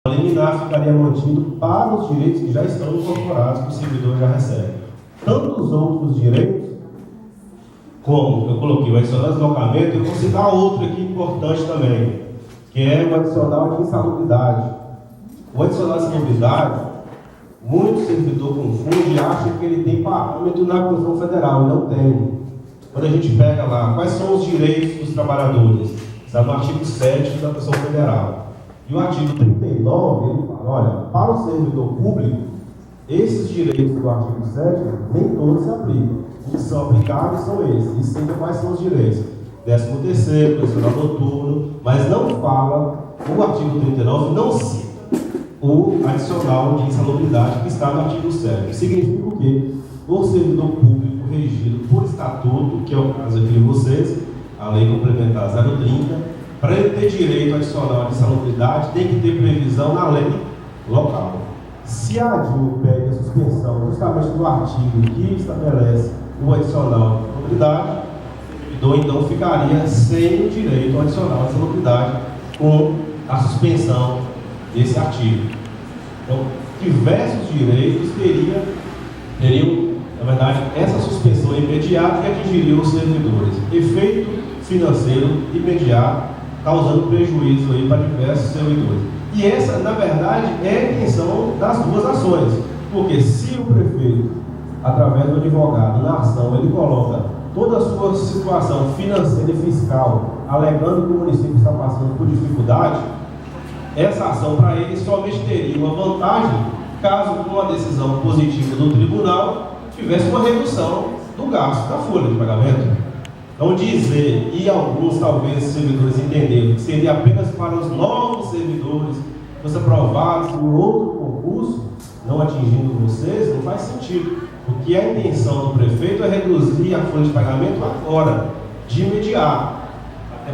liminar ficaria mantido para os direitos que já estão incorporados, que o servidor já recebe. Tantos outros direitos, como eu coloquei o adicional de deslocamento, eu vou citar outro aqui importante também, que é o adicional de insalubridade. O adicional de insalubridade, muito servidor confunde e acha que ele tem parâmetro na Constituição Federal, e não tem. Quando a gente pega lá, quais são os direitos dos trabalhadores? Está no artigo 7 da Constituição Federal. E o artigo 39, ele fala, olha, para o servidor público, esses direitos do artigo 7, nem todos se aplicam. Os que são aplicados são esses. E sempre quais são os direitos? 13º, adicional noturno, mas não fala, o artigo 39 não cita o adicional de insalubridade que está no artigo 7. Significa o quê? O servidor público regido por estatuto, que é o caso aqui de vocês, a lei complementar 030, para ele ter direito adicional de insalubridade, tem que ter previsão na lei local. Se a ADIM pede a suspensão justamente do artigo que estabelece o adicional de insalubridade, então ficaria sem o direito adicional de insalubridade com a suspensão desse artigo. Então, diversos direitos teriam, na verdade, essa suspensão imediata que atingiria os servidores. Efeito financeiro imediato, causando prejuízo aí para diversos servidores. E essa, na verdade, é a intenção das duas ações. Porque se o prefeito, através do advogado, na ação, ele coloca toda a sua situação financeira e fiscal, alegando que o município está passando por dificuldade, essa ação para ele somente teria uma vantagem caso, com uma decisão positiva do tribunal, tivesse uma redução do gasto da folha de pagamento. Então dizer, e alguns talvez servidores entenderam, que seria apenas para os novos servidores que fossem aprovados em outro concurso, não atingindo vocês, não faz sentido. Porque a intenção do prefeito é reduzir a folha de pagamento agora, de imediato. Até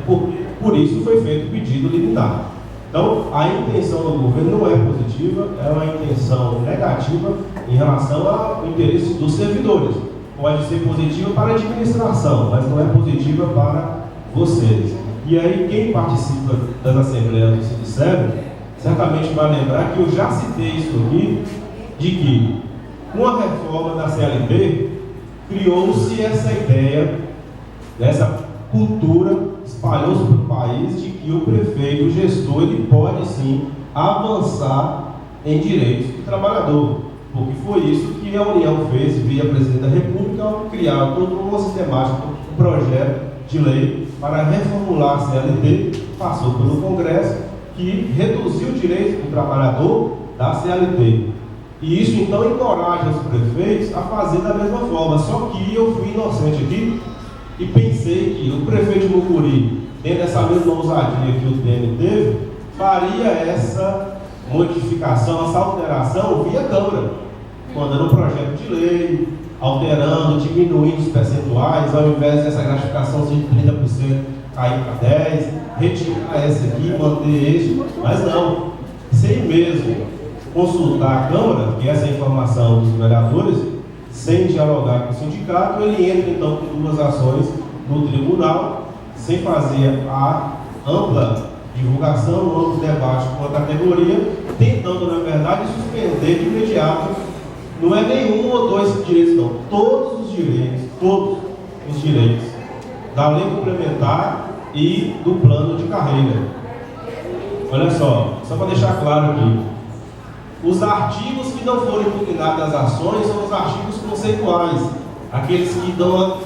por isso foi feito o pedido liminar. Então, a intenção do governo não é positiva, é uma intenção negativa em relação ao interesse dos servidores. Pode ser positiva para a administração, mas não é positiva para vocês. E aí, quem participa das assembleias do Sindiceb, certamente vai lembrar que eu já citei isso aqui, de que, com a reforma da CLT, criou-se essa ideia, essa cultura, espalhou-se pelo país, de que o prefeito, o gestor, ele pode sim avançar em direitos do trabalhador. Porque foi isso que a União fez via Presidente da República ao criar toda uma sistemática, um projeto de lei para reformular a CLT, passou pelo Congresso, que reduziu o direito do trabalhador da CLT. E isso então encoraja os prefeitos a fazer da mesma forma. Só que eu fui inocente aqui e pensei que o prefeito de Mucuri, dentro dessa mesma ousadia que o TM teve, faria essa modificação, essa alteração via Câmara, mandando um projeto de lei, alterando, diminuindo os percentuais, ao invés dessa gratificação de 30% cair para 10%, retirar esse aqui, manter este, mas não, sem mesmo consultar a Câmara, que essa é a informação dos vereadores, sem dialogar com o sindicato, ele entra então com duas ações no tribunal, sem fazer a ampla divulgação, um amplo debate com a categoria, tentando, na verdade, suspender de imediato. Não é nenhum ou dois direitos, não. Todos os direitos da lei complementar e do plano de carreira. Olha só para deixar claro aqui. Os artigos que não foram impugnados nas ações são os artigos conceituais. Aqueles que dão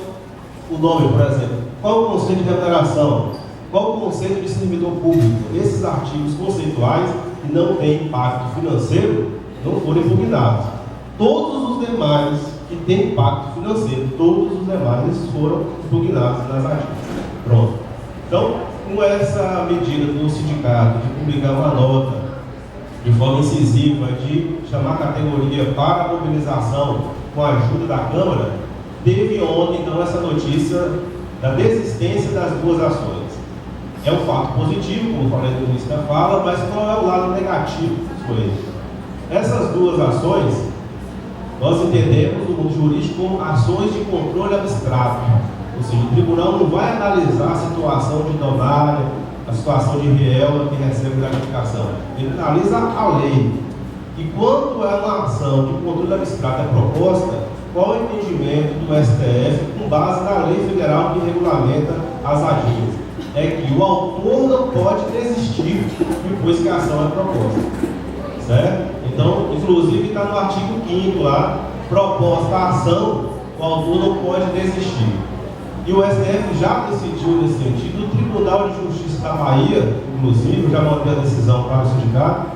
o nome, por exemplo. Qual o conceito de remuneração? Qual o conceito de servidor público? Esses artigos conceituais que não têm impacto financeiro não foram impugnados. Todos os demais que têm impacto financeiro, todos os demais foram impugnados nas ativas. Pronto. Então, com essa medida do sindicato de publicar uma nota de forma incisiva, de chamar a categoria para a mobilização com a ajuda da Câmara, teve ontem, então, essa notícia da desistência das duas ações. É um fato positivo, como falei no início da fala, mas qual é o lado negativo disso aí? Essas duas ações, nós entendemos no mundo jurídico como ações de controle abstrato. Ou seja, o tribunal não vai analisar a situação de Donária, a situação de réu que recebe gratificação. Ele analisa a lei. E quando é uma ação de controle abstrato é proposta, qual é o entendimento do STF com base na lei federal que regulamenta as ADIs? É que o autor não pode desistir depois que a ação é proposta. Certo? Então, inclusive está no artigo 5º lá, proposta a ação, o autor não pode desistir. E o STF já decidiu nesse sentido. O Tribunal de Justiça da Bahia, inclusive, já mandou a decisão para o sindicato,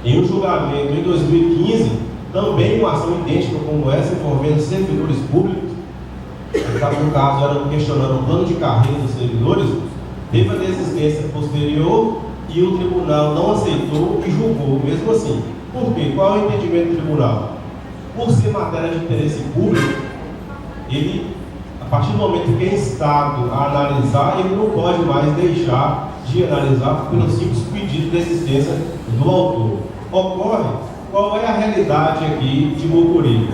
em um julgamento em 2015, também uma ação idêntica como essa, envolvendo servidores públicos, no caso era questionando o plano de carreira dos servidores, teve a desistência posterior e o tribunal não aceitou e julgou mesmo assim. Por quê? Qual é o entendimento do tribunal? Por ser matéria de interesse público, ele, a partir do momento que é instado a analisar, ele não pode mais deixar de analisar pelo simples pedido de desistência do autor. Ocorre, qual é a realidade aqui de Mucuri?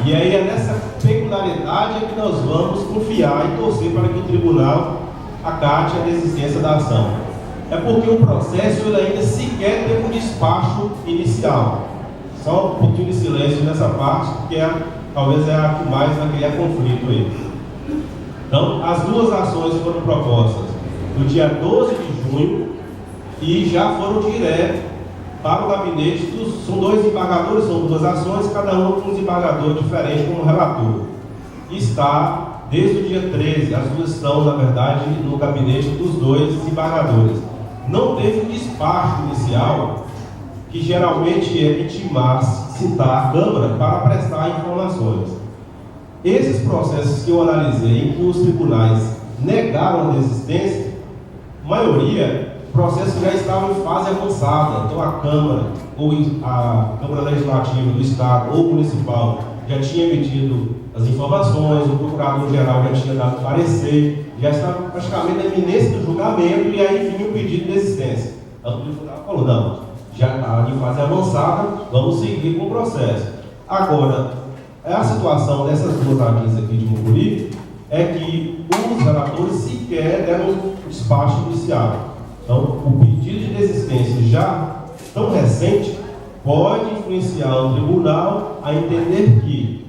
E aí é nessa peculiaridade que nós vamos confiar e torcer para que o tribunal acate a desistência da ação. É porque o processo ele ainda sequer teve um despacho inicial. Só um pouquinho de silêncio nessa parte, porque talvez é a que mais vai criar conflito aí. Então, as duas ações foram propostas no dia 12 de junho e já foram direto para o gabinete são dois embargadores, são duas ações, cada um com um desembargador diferente como relator. E está desde o dia 13, as duas estão, na verdade, no gabinete dos dois desembargadores. Não teve um despacho inicial, que geralmente é citar a Câmara para prestar informações. Esses processos que eu analisei, em que os tribunais negaram a desistência, a maioria, processos já estavam em fase avançada. Então a Câmara, ou a Câmara Legislativa do Estado ou Municipal, já tinha emitido as informações, o Procurador-Geral já tinha dado parecer, já estava praticamente na iminência do julgamento, e aí vinha o pedido de desistência. Então o tribunal falou, não, já está em fase avançada, vamos seguir com o processo. Agora, a situação dessas duas ADIs aqui de Mucuri é que os relatores sequer deram o despacho inicial. Então, o pedido de desistência já tão recente pode influenciar o tribunal a entender que,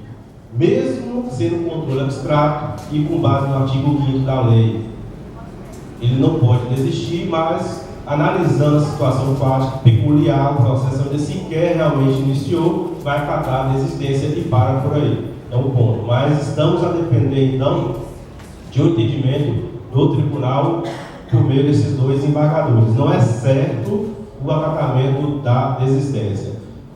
mesmo sendo controle abstrato e com base no artigo 5º da lei, ele não pode desistir, mas analisando a situação fática peculiar, o processo onde sequer realmente iniciou, vai acatar a desistência e para por aí. É um ponto. Mas estamos a depender, então, de um entendimento do tribunal por meio desses dois embargadores. Não é certo o acatamento da desistência.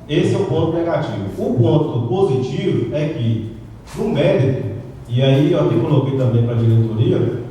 Esse é o ponto negativo. O ponto positivo é que, no mérito, e aí eu até coloquei também para a diretoria do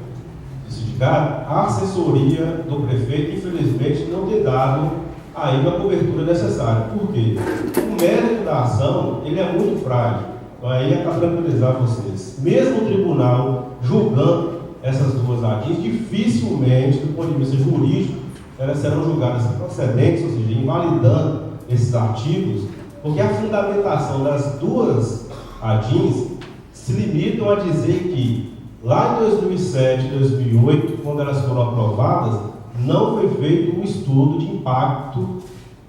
sindicato, a assessoria do prefeito, infelizmente, não tem dado ainda a cobertura necessária. Por quê? O mérito da ação, ele é muito frágil. Então, aí é para tranquilizar vocês. Mesmo o tribunal julgando essas duas ADIs, dificilmente, do ponto de vista jurídico, elas serão julgadas procedentes, ou seja, invalidando esses artigos, porque a fundamentação das duas ADIs se limitam a dizer que, lá em 2007 e 2008, quando elas foram aprovadas, não foi feito um estudo de impacto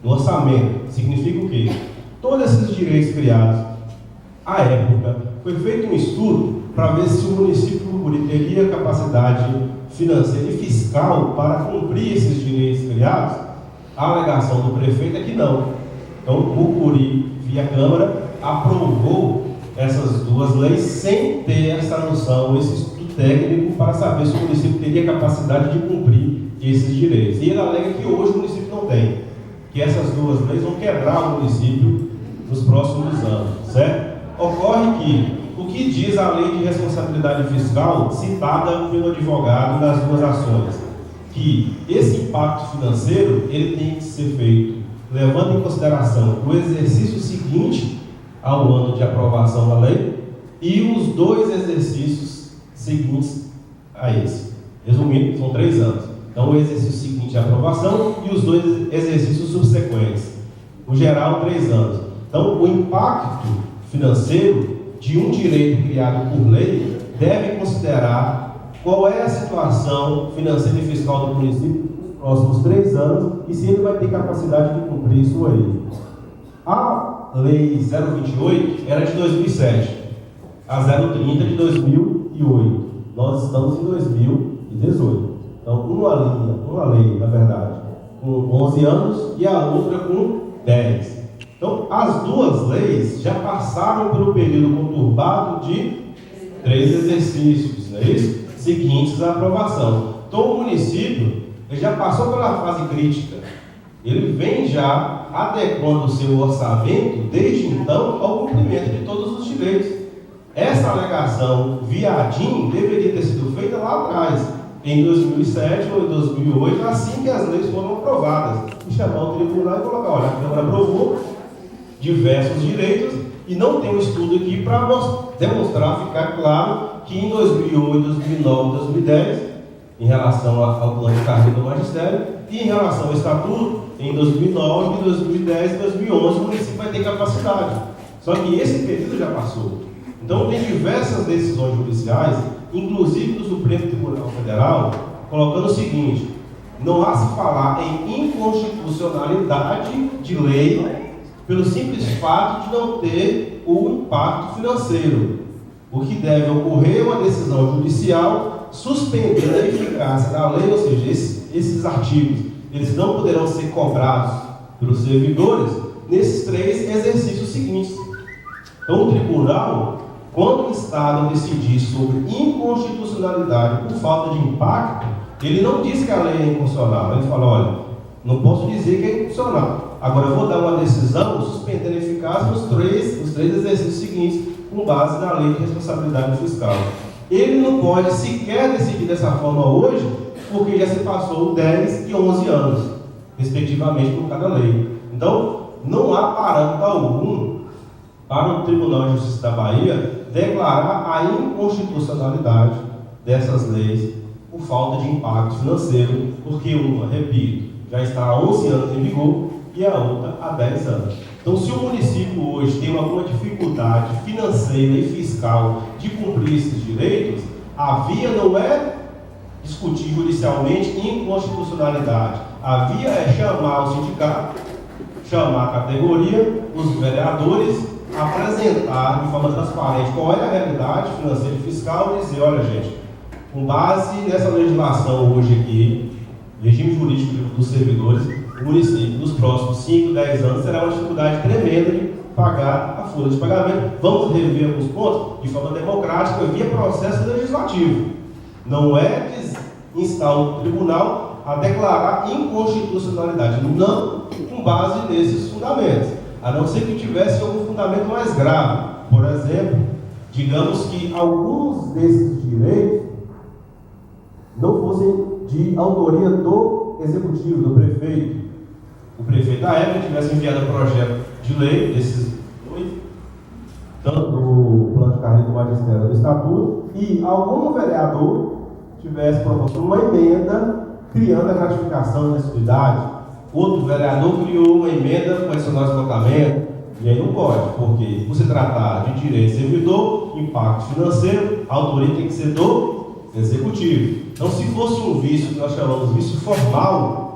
no orçamento. Significa o quê? Todos esses direitos criados à época, foi feito um estudo para ver se o município de Mucuri teria capacidade financeira e fiscal para cumprir esses direitos criados. A alegação do prefeito é que não. Então, o Mucuri, via Câmara, aprovou essas duas leis sem ter essa noção, esse estudo técnico para saber se o município teria capacidade de cumprir esses direitos. E ele alega que hoje o município não tem, que essas duas leis vão quebrar o município nos próximos anos, certo? Ocorre que o que diz a lei de responsabilidade fiscal, citada pelo advogado nas duas ações, que esse impacto financeiro ele tem que ser feito levando em consideração o exercício seguinte ao ano de aprovação da lei e os dois exercícios seguintes a esse. Resumindo, são 3 anos. Então, o exercício seguinte à aprovação e os dois exercícios subsequentes. No geral, 3 anos. Então, o impacto financeiro de um direito criado por lei deve considerar qual é a situação financeira e fiscal do município nos próximos 3 anos e se ele vai ter capacidade de cumprir isso aí. A Lei 028 era de 2007, a 030 de 2008. Nós estamos em 2018. Então, uma lei, na verdade, com 11 anos e a outra com 10. Então, as duas leis já passaram pelo período conturbado de 3 exercícios, não é isso? Seguintes à aprovação. Então, o município ele já passou pela fase crítica. Ele vem já adequando o seu orçamento, desde então, ao cumprimento de todos os direitos. Essa alegação via ADIM deveria ter sido feita lá atrás, em 2007 ou em 2008, assim que as leis foram aprovadas. E chamar o tribunal e colocar, olha, a Câmara aprovou diversos direitos e não tem um estudo aqui para demonstrar, ficar claro que em 2008, 2009, 2010, em relação ao plano de carreira do magistério, e em relação ao estatuto, em 2009, 2010 e 2011, o município vai ter capacidade. Só que esse período já passou. Então, tem diversas decisões judiciais, inclusive do Supremo Tribunal Federal, colocando o seguinte: não há se falar em inconstitucionalidade de lei pelo simples fato de não ter o impacto financeiro. O que deve ocorrer é uma decisão judicial suspendendo a eficácia da lei, ou seja, esses artigos eles não poderão ser cobrados pelos servidores nesses 3 exercícios seguintes. Então, o tribunal, quando o Estado decidir sobre inconstitucionalidade por falta de impacto, ele não diz que a lei é inconstitucional. Ele fala, olha, não posso dizer que é inconstitucional. Agora eu vou dar uma decisão suspendendo a eficácia nos três exercícios seguintes, com base na lei de responsabilidade fiscal. Ele não pode sequer decidir dessa forma hoje, porque já se passou 10 e 11 anos, respectivamente, por cada lei. Então, não há parâmetro algum para o Tribunal de Justiça da Bahia declarar a inconstitucionalidade dessas leis por falta de impacto financeiro, porque uma, repito, já está há 11 anos em vigor e a outra há 10 anos. Então, se o município hoje tem alguma dificuldade financeira e fiscal de cumprir esses direitos, a via não é discutir judicialmente inconstitucionalidade. A via é chamar o sindicato, chamar a categoria, os vereadores, apresentar de forma transparente qual é a realidade financeira e fiscal e dizer, olha gente, com base nessa legislação hoje aqui, regime jurídico dos servidores, o município nos próximos 5, 10 anos terá uma dificuldade tremenda de pagar a folha de pagamento. Vamos rever alguns pontos de forma democrática via processo legislativo. Não é que instar o tribunal a declarar inconstitucionalidade, não com base nesses fundamentos, a não ser que tivesse algum fundamento mais grave. Por exemplo, digamos que alguns desses direitos não fossem de autoria do executivo, do prefeito. O prefeito da época tivesse enviado o projeto de lei, desses dois, tanto do plano de carreira do magistério do estatuto, e algum vereador tivesse proposto uma emenda criando a gratificação da excluidade. Outro vereador criou uma emenda com adicional de deslocamento, e aí não pode, porque por se tratar de direito servidor, impacto financeiro, a autoria tem que ser do executivo. Então, se fosse um vício que nós chamamos de vício formal,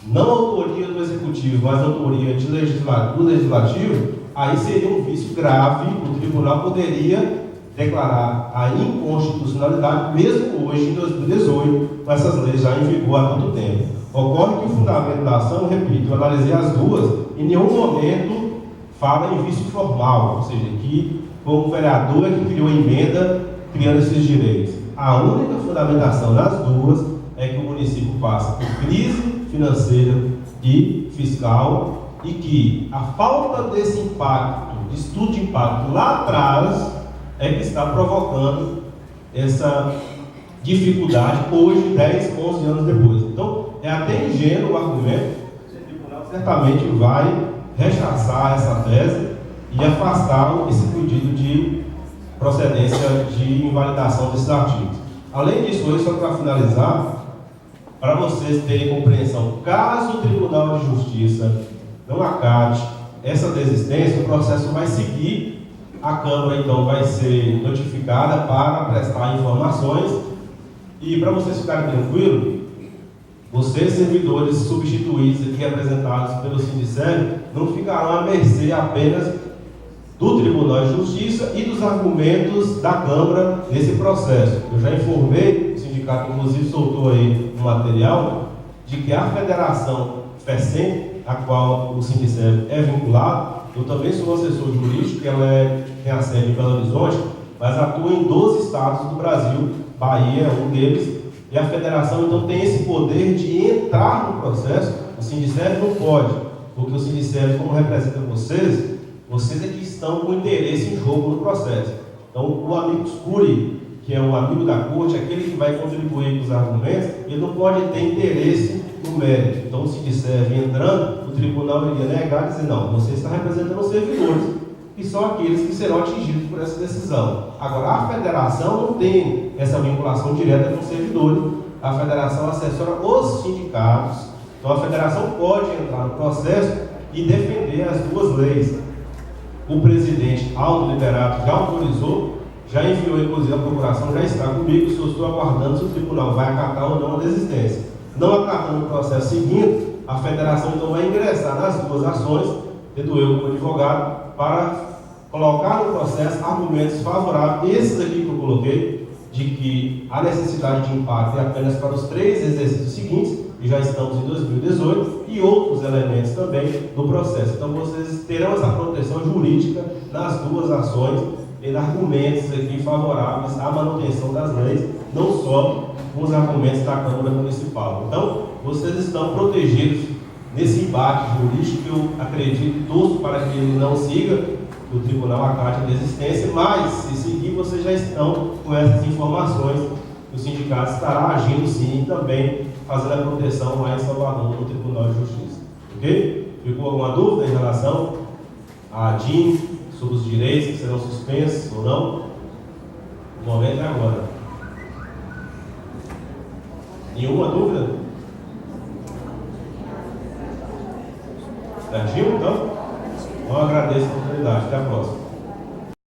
não autoria do executivo, mas autoria do legislativo, aí seria um vício grave. O tribunal poderia declarar a inconstitucionalidade, mesmo hoje, em 2018, com essas leis já em vigor há muito tempo. Ocorre que o fundamento da ação, repito, eu analisei as duas, em nenhum momento fala em vício formal, ou seja, que como vereador é que criou a emenda criando esses direitos. A única fundamentação das duas é que o município passa por crise financeira e fiscal e que a falta desse impacto, de estudo de impacto lá atrás, é que está provocando essa dificuldade hoje, 10, 11 anos depois. Então, é até ingênuo o argumento, o tribunal certamente vai rechaçar essa tese e afastar esse pedido de procedência de invalidação desses artigos. Além disso, hoje, só para finalizar, para vocês terem compreensão, caso o Tribunal de Justiça não acate essa desistência, o processo vai seguir, a Câmara então vai ser notificada para prestar informações E para vocês ficarem tranquilos, vocês, servidores substituídos aqui, representados pelo Sindiceb, não ficarão à mercê apenas do Tribunal de Justiça e dos argumentos da Câmara nesse processo. Eu já informei, o sindicato inclusive soltou aí um material, de que a Federação FECEM, a qual o Sindiceb é vinculado, eu também sou assessor jurídico, ela tem a sede em Belo Horizonte, mas atua em 12 estados do Brasil, Bahia é um deles, e a Federação então tem esse poder de entrar no processo. O Sindiceb não pode, porque o Sindiceb, como representa vocês é que estão com interesse em jogo no processo. Então, o amigo Curi, que é o amigo da corte, aquele que vai contribuir com os argumentos, ele não pode ter interesse no mérito. Então, se disser entrando, o tribunal iria negar e dizer, não, você está representando os servidores, e são aqueles que serão atingidos por essa decisão. Agora, a federação não tem essa vinculação direta com os servidores, a federação assessora os sindicatos, então a federação pode entrar no processo e defender as duas leis. O presidente autoliberado já autorizou, já enviou inclusive a procuração, já está comigo, se eu estou aguardando se o tribunal vai acatar ou não a desistência. Não acatando o processo seguinte, a federação então vai ingressar nas duas ações, tendo eu como advogado, para colocar no processo argumentos favoráveis, esses aqui que eu coloquei, de que a necessidade de empate é apenas para os 3 exercícios seguintes, e já estamos em 2018, e outros elementos também no processo. Então vocês terão essa proteção jurídica nas duas ações, e argumentos aqui favoráveis à manutenção das leis, não só com os argumentos da Câmara Municipal. Então, vocês estão protegidos nesse embate jurídico, que eu acredito e torço para que ele não siga, que o tribunal acate a desistência, mas, se seguir, vocês já estão com essas informações, que o sindicato estará agindo sim, e também fazendo a proteção lá em Salvador, no Tribunal de Justiça. Ok? Ficou alguma dúvida em relação à DIN, sobre os direitos que serão suspensos ou não? O momento é agora. Nenhuma dúvida? Certinho, então? Eu agradeço a oportunidade. Até a próxima.